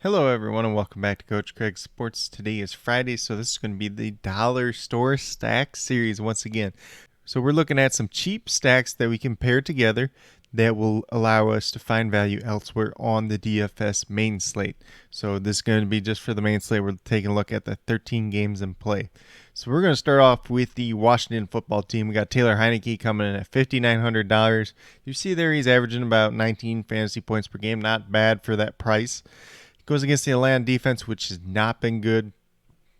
Hello, everyone, and welcome back to Coach Craig Sports. Today is Friday, so this is going to be the Dollar Store Stack series once again. So we're looking at some cheap stacks that we can pair together that will allow us to find value elsewhere on the DFS main slate. So this is going to be just for the main slate. We're taking a look at the 13 games in play. So we're going to start off with the Washington football team. We got Taylor Heineke coming in at $5,900. You see there he's averaging about 19 fantasy points per game. Not bad for that price. Goes against the Atlanta defense, which has not been good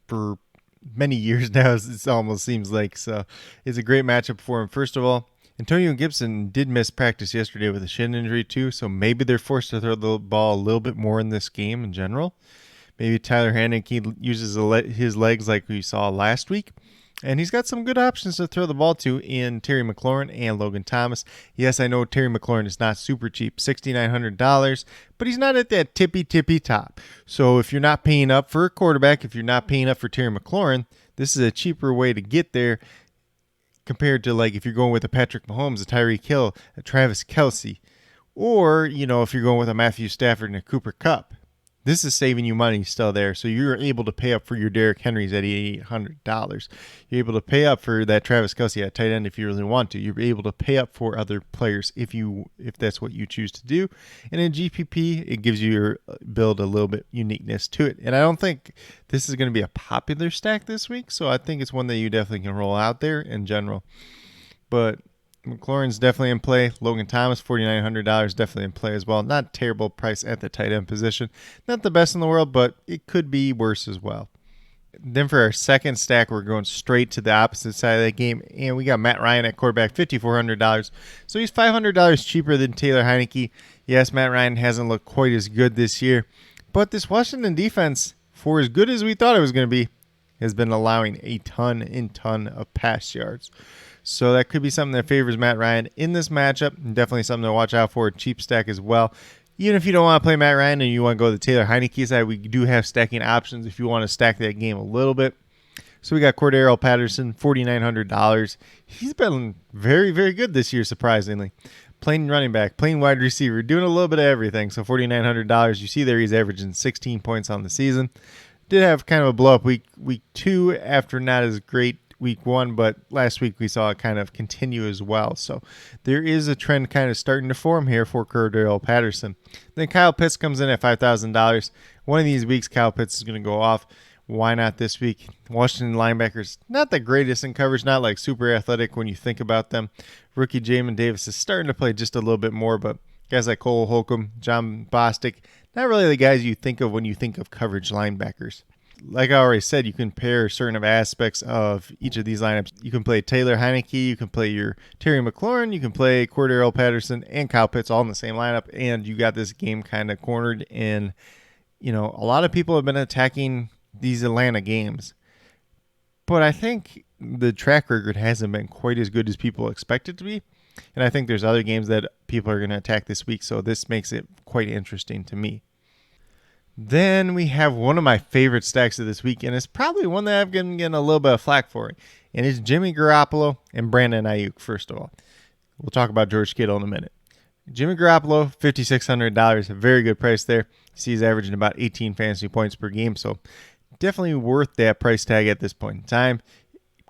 for many years now, it almost seems like. So it's a great matchup for him. First of all, Antonio Gibson did miss practice yesterday with a shin injury too, so maybe they're forced to throw the ball a little bit more in this game in general. Maybe Tyler Heineke uses his legs like we saw last week. And he's got some good options to throw the ball to in Terry McLaurin and Logan Thomas. Yes, I know Terry McLaurin is not super cheap, $6,900, but he's not at that tippy top. So if you're not paying up for a quarterback, if you're not paying up for Terry McLaurin, this is a cheaper way to get there compared to like if you're going with a Patrick Mahomes, a Tyreek Hill, a Travis Kelce, or, if you're going with a Matthew Stafford and a Cooper Kupp. This is saving you money still there. So you're able to pay up for your Derrick Henrys at $800. You're able to pay up for that Travis Kelce at tight end if you really want to. You're able to pay up for other players if that's what you choose to do. And in GPP, it gives you your build a little bit uniqueness to it. And I don't think this is going to be a popular stack this week. So I think it's one that you definitely can roll out there in general. But McLaurin's definitely in play. Logan Thomas, $4,900, definitely in play as well. Not terrible price at the tight end position. Not the best in the world, but it could be worse as well. Then for our second stack, we're going straight to the opposite side of that game, and we got Matt Ryan at quarterback, $5,400. So he's $500 cheaper than Taylor Heineke. Yes, Matt Ryan hasn't looked quite as good this year, but this Washington defense, for as good as we thought it was going to be, has been allowing a ton of pass yards. So that could be something that favors Matt Ryan in this matchup. Definitely something to watch out for. Cheap stack as well. Even if you don't want to play Matt Ryan and you want to go the Taylor Heineke side, we do have stacking options if you want to stack that game a little bit. So we got Cordero Patterson, $4,900. He's been very, very good this year, surprisingly. Playing running back, playing wide receiver, doing a little bit of everything. So $4,900. You see there he's averaging 16 points on the season. Did have kind of a blow up week 2 after not as great week 1, but last week we saw it kind of continue as well. So there is a trend kind of starting to form here for Cordero Patterson. Then Kyle Pitts comes in at $5,000. One of these weeks, Kyle Pitts is going to go off. Why not this week? Washington linebackers, not the greatest in coverage, not like super athletic when you think about them. Rookie Jamin Davis is starting to play just a little bit more, but guys like Cole Holcomb, John Bostic, not really the guys you think of when you think of coverage linebackers. Like I already said, you can pair certain aspects of each of these lineups. You can play Taylor Heineke, you can play your Terry McLaurin, you can play Cordero Patterson and Kyle Pitts all in the same lineup, and you got this game kind of cornered. And, a lot of people have been attacking these Atlanta games, but I think the track record hasn't been quite as good as people expect it to be. And I think there's other games that people are going to attack this week, so this makes it quite interesting to me. Then we have one of my favorite stacks of this week, and it's probably one that I've been getting a little bit of flack for, and it's Jimmy Garoppolo and Brandon Ayuk, first of all. We'll talk about George Kittle in a minute. Jimmy Garoppolo, $5,600, a very good price there. See, he's averaging about 18 fantasy points per game, so definitely worth that price tag at this point in time.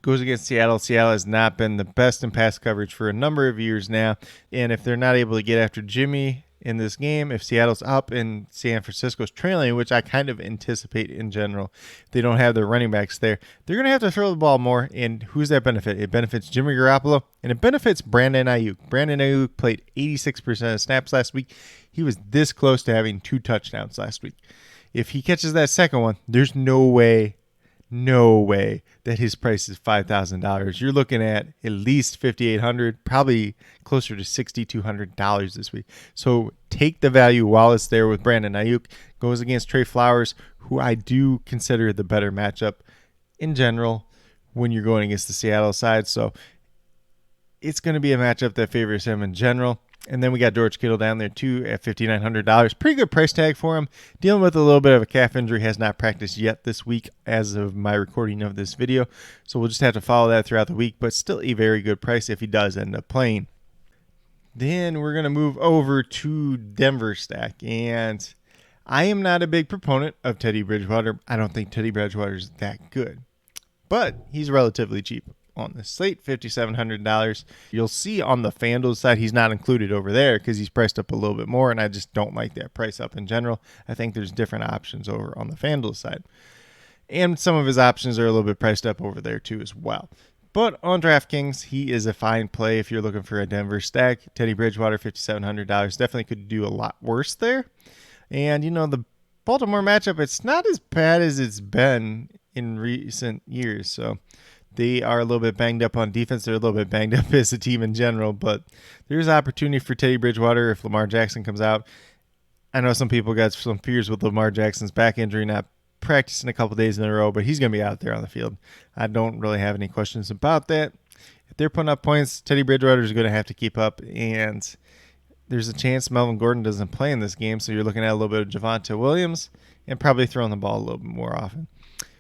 Goes against Seattle. Seattle has not been the best in pass coverage for a number of years now, and if they're not able to get after Jimmy in this game, if Seattle's up and San Francisco's trailing, which I kind of anticipate in general, if they don't have their running backs there, they're going to have to throw the ball more. And who's that benefit? It benefits Jimmy Garoppolo, and it benefits Brandon Ayuk. Brandon Ayuk played 86% of snaps last week. He was this close to having 2 touchdowns last week. If he catches that second one, there's no way that his price is $5,000. You're looking at least $5,800, probably closer to $6,200 this week. So take the value while it's there with Brandon Ayuk. Goes against Trey Flowers, who I do consider the better matchup in general when you're going against the Seattle side. So it's going to be a matchup that favors him in general. And then we got George Kittle down there too at $5,900. Pretty good price tag for him. Dealing with a little bit of a calf injury. Has not practiced yet this week as of my recording of this video. So we'll just have to follow that throughout the week. But still a very good price if he does end up playing. Then we're going to move over to Denver Stack. And I am not a big proponent of Teddy Bridgewater. I don't think Teddy Bridgewater is that good, but he's relatively cheap on the slate, $5,700. You'll see on the FanDuel side, he's not included over there because he's priced up a little bit more, and I just don't like that price up in general. I think there's different options over on the FanDuel side. And some of his options are a little bit priced up over there too as well. But on DraftKings, he is a fine play if you're looking for a Denver stack. Teddy Bridgewater, $5,700. Definitely could do a lot worse there. And, the Baltimore matchup, it's not as bad as it's been in recent years. So they are a little bit banged up on defense. They're a little bit banged up as a team in general. But there's opportunity for Teddy Bridgewater if Lamar Jackson comes out. I know some people got some fears with Lamar Jackson's back injury not practicing a couple days in a row, but he's going to be out there on the field. I don't really have any questions about that. If they're putting up points, Teddy Bridgewater is going to have to keep up, and there's a chance Melvin Gordon doesn't play in this game, so you're looking at a little bit of Javonte Williams and probably throwing the ball a little bit more often.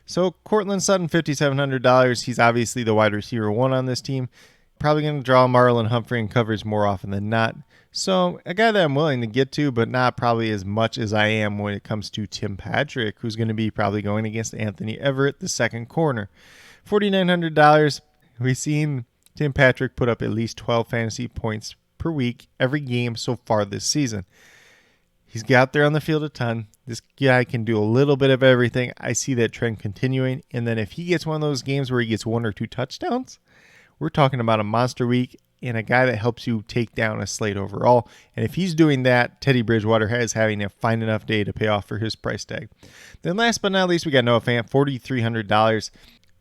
So Cortland Sutton, $5,700. He's obviously the wide receiver one on this team. Probably going to draw Marlon Humphrey in coverage more often than not. So a guy that I'm willing to get to, but not probably as much as I am when it comes to Tim Patrick, who's going to be probably going against Anthony Everett, the second corner. $4,900. We've seen Tim Patrick put up at least 12 fantasy points per week every game so far this season. He's got there on the field a ton. This guy can do a little bit of everything. I see that trend continuing. And then if he gets one of those games where he gets 1 or 2 touchdowns, we're talking about a monster week and a guy that helps you take down a slate overall. And if he's doing that, Teddy Bridgewater is having a fine enough day to pay off for his price tag. Then last but not least, we got Noah Fant, $4,300.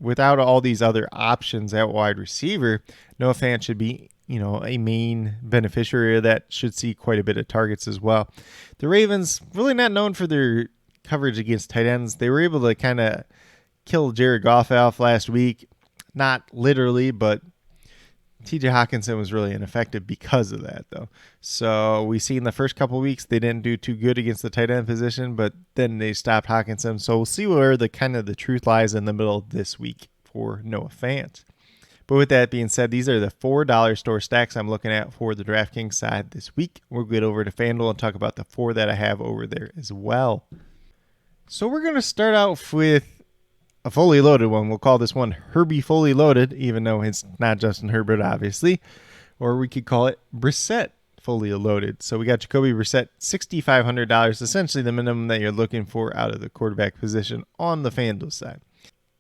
Without all these other options at wide receiver, Noah Fant should be, a main beneficiary of that, should see quite a bit of targets as well. The Ravens, really not known for their coverage against tight ends. They were able to kind of kill Jared Goff off last week. Not literally, but TJ Hawkinson was really ineffective because of that, though. So we see in the first couple of weeks they didn't do too good against the tight end position, but then they stopped Hawkinson. So we'll see where the truth lies in the middle of this week for Noah Fant. But with that being said, these are the $4 store stacks I'm looking at for the DraftKings side this week. We'll get over to FanDuel and talk about the 4 that I have over there as well. So we're going to start out with a fully loaded one. We'll call this one Herbie Fully Loaded, even though it's not Justin Herbert, obviously. Or we could call it Brissett Fully Loaded. So we got Jacoby Brissett, $6,500, essentially the minimum that you're looking for out of the quarterback position on the FanDuel side.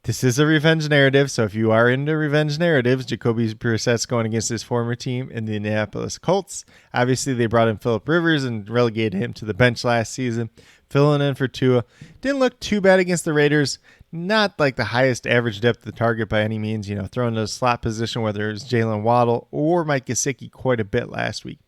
This is a revenge narrative, so if you are into revenge narratives, Jacoby Brissett's going against his former team in the Indianapolis Colts. Obviously, they brought in Phillip Rivers and relegated him to the bench last season, filling in for Tua. Didn't look too bad against the Raiders. Not like the highest average depth of the target by any means, throwing to a slot position, whether it was Jalen Waddle or Mike Gesicki quite a bit last week.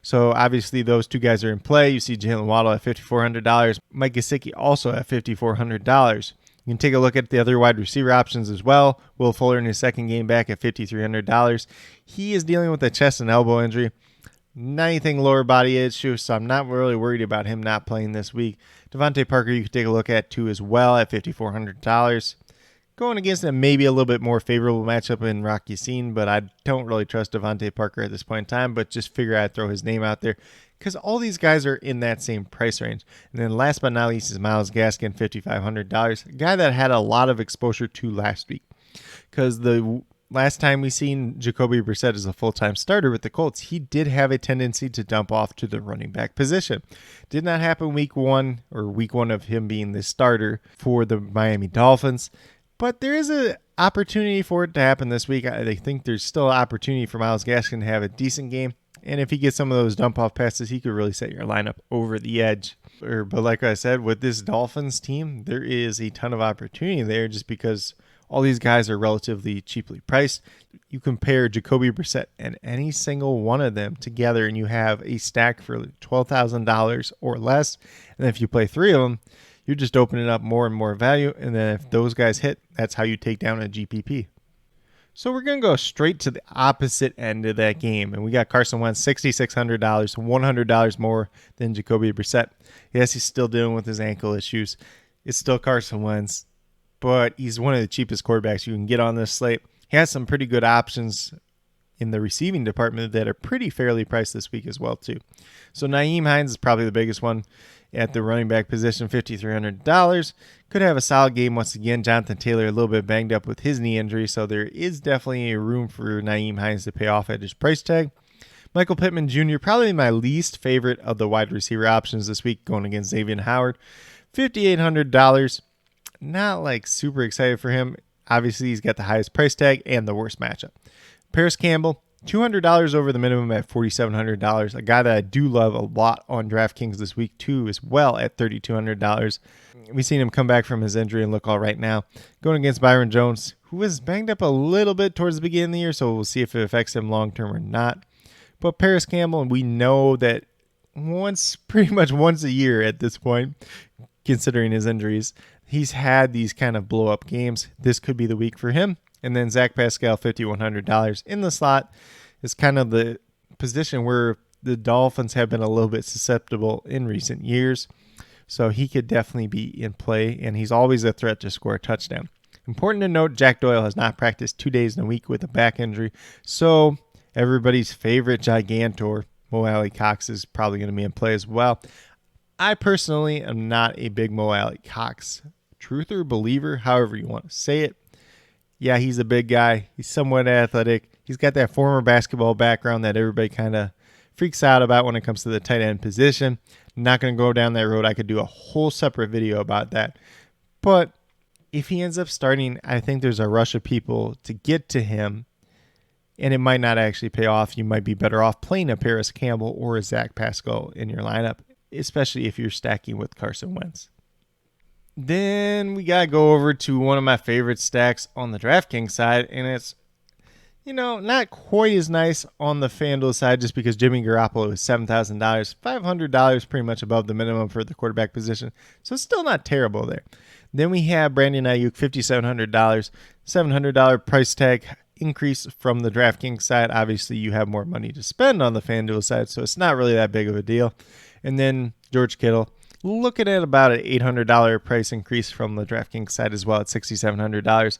So obviously those two guys are in play. You see Jalen Waddle at $5,400, Mike Gesicki also at $5,400. You can take a look at the other wide receiver options as well. Will Fuller in his second game back at $5,300. He is dealing with a chest and elbow injury. Not anything lower body issue, so I'm not really worried about him not playing this week. Devontae Parker you can take a look at too as well at $5,400. Going against a maybe a little bit more favorable matchup in Rocky Scene, but I don't really trust Devontae Parker at this point in time, but just figure I'd throw his name out there because all these guys are in that same price range. And then last but not least is Myles Gaskin, $5,500, a guy that had a lot of exposure to last week because the last time we seen Jacoby Brissett as a full-time starter with the Colts, he did have a tendency to dump off to the running back position. Did not happen week one of him being the starter for the Miami Dolphins. But there is an opportunity for it to happen this week. I think there's still an opportunity for Myles Gaskin to have a decent game. And if he gets some of those dump-off passes, he could really set your lineup over the edge. But like I said, with this Dolphins team, there is a ton of opportunity there just because all these guys are relatively cheaply priced. You compare Jacoby Brissett and any single one of them together, and you have a stack for $12,000 or less. And if you play 3 of them, you're just opening up more and more value. And then if those guys hit, that's how you take down a GPP. So we're going to go straight to the opposite end of that game. And we got Carson Wentz, $6,600, $100 more than Jacoby Brissett. Yes, he's still dealing with his ankle issues. It's still Carson Wentz, but he's one of the cheapest quarterbacks you can get on this slate. He has some pretty good options in the receiving department that are pretty fairly priced this week as well, too. So Nyheim Hines is probably the biggest one. at the running back position, $5,300. Could have a solid game once again. Jonathan Taylor a little bit banged up with his knee injury, so there is definitely a room for Nyheim Hines to pay off at his price tag. Michael Pittman Jr., probably my least favorite of the wide receiver options this week, going against Xavier Howard. $5,800. Not like super excited for him. Obviously, he's got the highest price tag and the worst matchup. Paris Campbell, $200 over the minimum at $4,700. A guy that I do love a lot on DraftKings this week too, as well at $3,200. We've seen him come back from his injury and look all right now. Going against Byron Jones, who was banged up a little bit towards the beginning of the year, so we'll see if it affects him long term or not. But Paris Campbell, we know that pretty much once a year at this point, considering his injuries, he's had these kind of blow up games. This could be the week for him. And then Zach Pascal, $5,100 in the slot, is kind of the position where the Dolphins have been a little bit susceptible in recent years. So he could definitely be in play, and he's always a threat to score a touchdown. Important to note, Jack Doyle has not practiced 2 days in a week with a back injury. So everybody's favorite gigantor, Mo Alley Cox, is probably going to be in play as well. I personally am not a big Mo Alley Cox truther, believer, however you want to say it. Yeah, he's a big guy. He's somewhat athletic. He's got that former basketball background that everybody kind of freaks out about when it comes to the tight end position. Not going to go down that road. I could do a whole separate video about that. But if he ends up starting, I think there's a rush of people to get to him, and it might not actually pay off. You might be better off playing a Paris Campbell or a Zach Pascal in your lineup, especially if you're stacking with Carson Wentz. Then we got to go over to one of my favorite stacks on the DraftKings side, and it's, not quite as nice on the FanDuel side just because Jimmy Garoppolo is $7,000, $500 pretty much above the minimum for the quarterback position, so it's still not terrible there. Then we have Brandon Ayuk, $5,700, $700 price tag increase from the DraftKings side. Obviously, you have more money to spend on the FanDuel side, so it's not really that big of a deal. And then George Kittle, looking at about an $800 price increase from the DraftKings side as well at $6,700.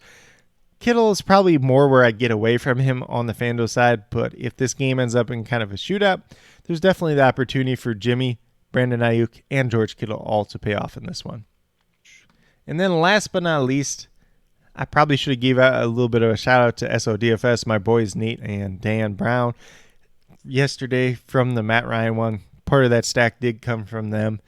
Kittle is probably more where I get away from him on the FanDuel side, but if this game ends up in kind of a shootout, there's definitely the opportunity for Jimmy, Brandon Ayuk, and George Kittle all to pay off in this one. And then last but not least, I probably should have gave out a little bit of a shout out to SODFS, my boys Nate and Dan Brown. Yesterday from the Matt Ryan one, part of that stack did come from them.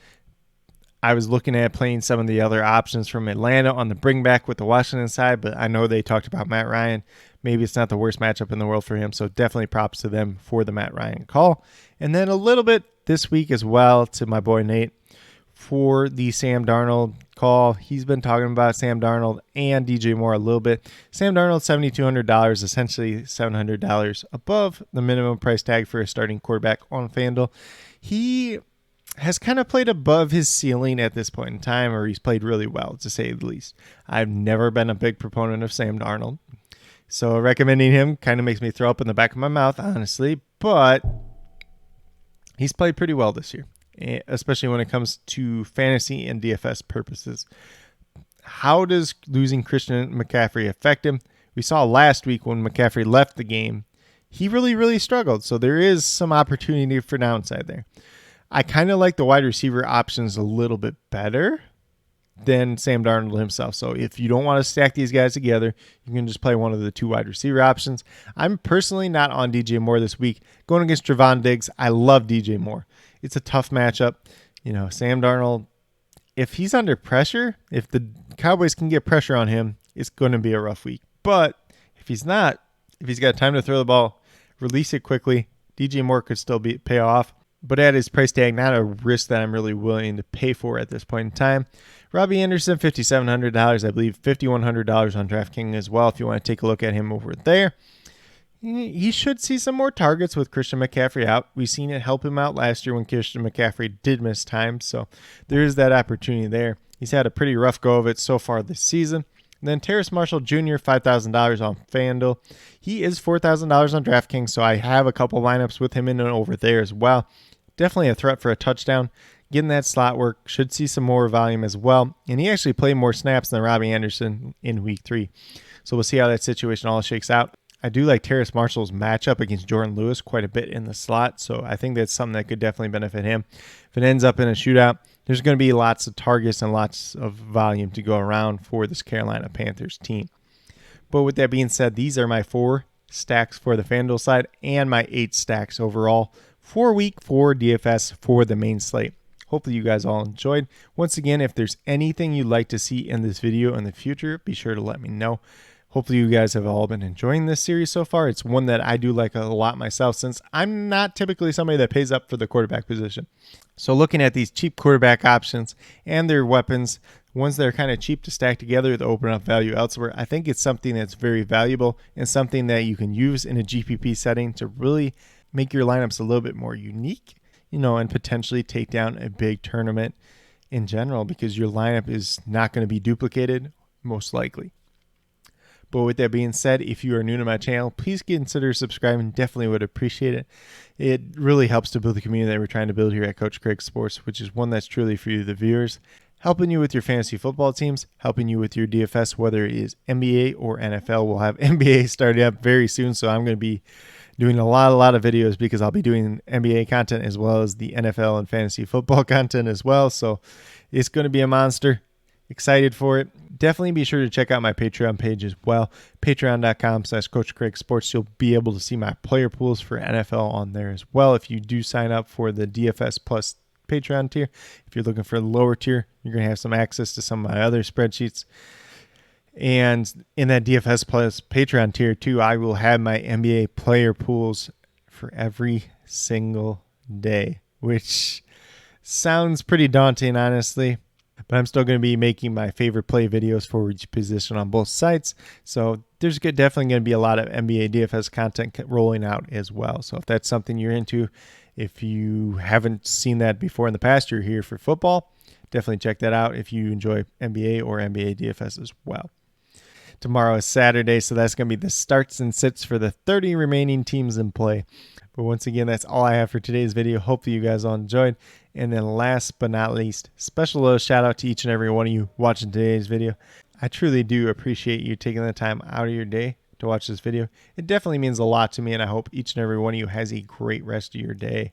I was looking at playing some of the other options from Atlanta on the bring back with the Washington side, but I know they talked about Matt Ryan. Maybe it's not the worst matchup in the world for him, so definitely props to them for the Matt Ryan call. And then a little bit this week as well to my boy Nate for the Sam Darnold call. He's been talking about Sam Darnold and DJ Moore a little bit. Sam Darnold, $7,200, essentially $700 above the minimum price tag for a starting quarterback on FanDuel. He has kind of played above his ceiling at this point in time, or he's played really well, to say the least. I've never been a big proponent of Sam Darnold, so recommending him kind of makes me throw up in the back of my mouth, honestly, but he's played pretty well this year, especially when it comes to fantasy and DFS purposes. How does losing Christian McCaffrey affect him? We saw last week when McCaffrey left the game, he really, really struggled, so there is some opportunity for downside there. I kind of like the wide receiver options a little bit better than Sam Darnold himself. So if you don't want to stack these guys together, you can just play one of the two wide receiver options. I'm personally not on DJ Moore this week. Going against Trevon Diggs, I love DJ Moore. It's a tough matchup. Sam Darnold, if he's under pressure, if the Cowboys can get pressure on him, it's going to be a rough week. But if he's not, if he's got time to throw the ball, release it quickly, DJ Moore could still pay off. But at his price tag, not a risk that I'm really willing to pay for at this point in time. Robbie Anderson, $5,700. I believe $5,100 on DraftKings as well if you want to take a look at him over there. He should see some more targets with Christian McCaffrey out. We've seen it help him out last year when Christian McCaffrey did miss time, so there is that opportunity there. He's had a pretty rough go of it so far this season. And then Terrace Marshall Jr., $5,000 on FanDuel. He is $4,000 on DraftKings, so I have a couple lineups with him in and over there as well. Definitely a threat for a touchdown. Getting that slot work, should see some more volume as well. And he actually played more snaps than Robbie Anderson in week 3. So we'll see how that situation all shakes out. I do like Terrace Marshall's matchup against Jordan Lewis quite a bit in the slot. So I think that's something that could definitely benefit him. If it ends up in a shootout, there's going to be lots of targets and lots of volume to go around for this Carolina Panthers team. But with that being said, these are my 4 stacks for the FanDuel side and my 8 stacks overall for week 4 DFS for the main slate. Hopefully you guys all enjoyed. Once again, if there's anything you'd like to see in this video in the future, be sure to let me know. Hopefully you guys have all been enjoying this series so far. It's one that I do like a lot myself, since I'm not typically somebody that pays up for the quarterback position. So looking at these cheap quarterback options and their weapons, ones that are kind of cheap to stack together to open up value elsewhere, I think it's something that's very valuable and something that you can use in a GPP setting to really make your lineups a little bit more unique, and potentially take down a big tournament in general, because your lineup is not going to be duplicated, most likely. But with that being said, if you are new to my channel, please consider subscribing. Definitely would appreciate it. It really helps to build the community that we're trying to build here at Coach Craig Sports, which is one that's truly for you, the viewers, helping you with your fantasy football teams, helping you with your DFS, whether it is NBA or NFL. We'll have NBA starting up very soon, so I'm going to be doing a lot of videos, because I'll be doing NBA content as well as the NFL and fantasy football content as well. So it's going to be a monster. Excited for it. Definitely be sure to check out my Patreon page as well. Patreon.com/CoachCraigSports. You'll be able to see my player pools for NFL on there as well. If you do sign up for the DFS Plus Patreon tier, if you're looking for the lower tier, you're going to have some access to some of my other spreadsheets. And in that DFS Plus Patreon tier too, I will have my NBA player pools for every single day, which sounds pretty daunting, honestly. But I'm still going to be making my favorite play videos for each position on both sites. So there's definitely going to be a lot of NBA DFS content rolling out as well. So if that's something you're into, if you haven't seen that before in the past, you're here for football, definitely check that out if you enjoy NBA or NBA DFS as well. Tomorrow is Saturday, so that's going to be the starts and sits for the 30 remaining teams in play. But once again, that's all I have for today's video. Hopefully you guys all enjoyed. And then last but not least, special little shout out to each and every one of you watching today's video. I truly do appreciate you taking the time out of your day to watch this video. It definitely means a lot to me, and I hope each and every one of you has a great rest of your day.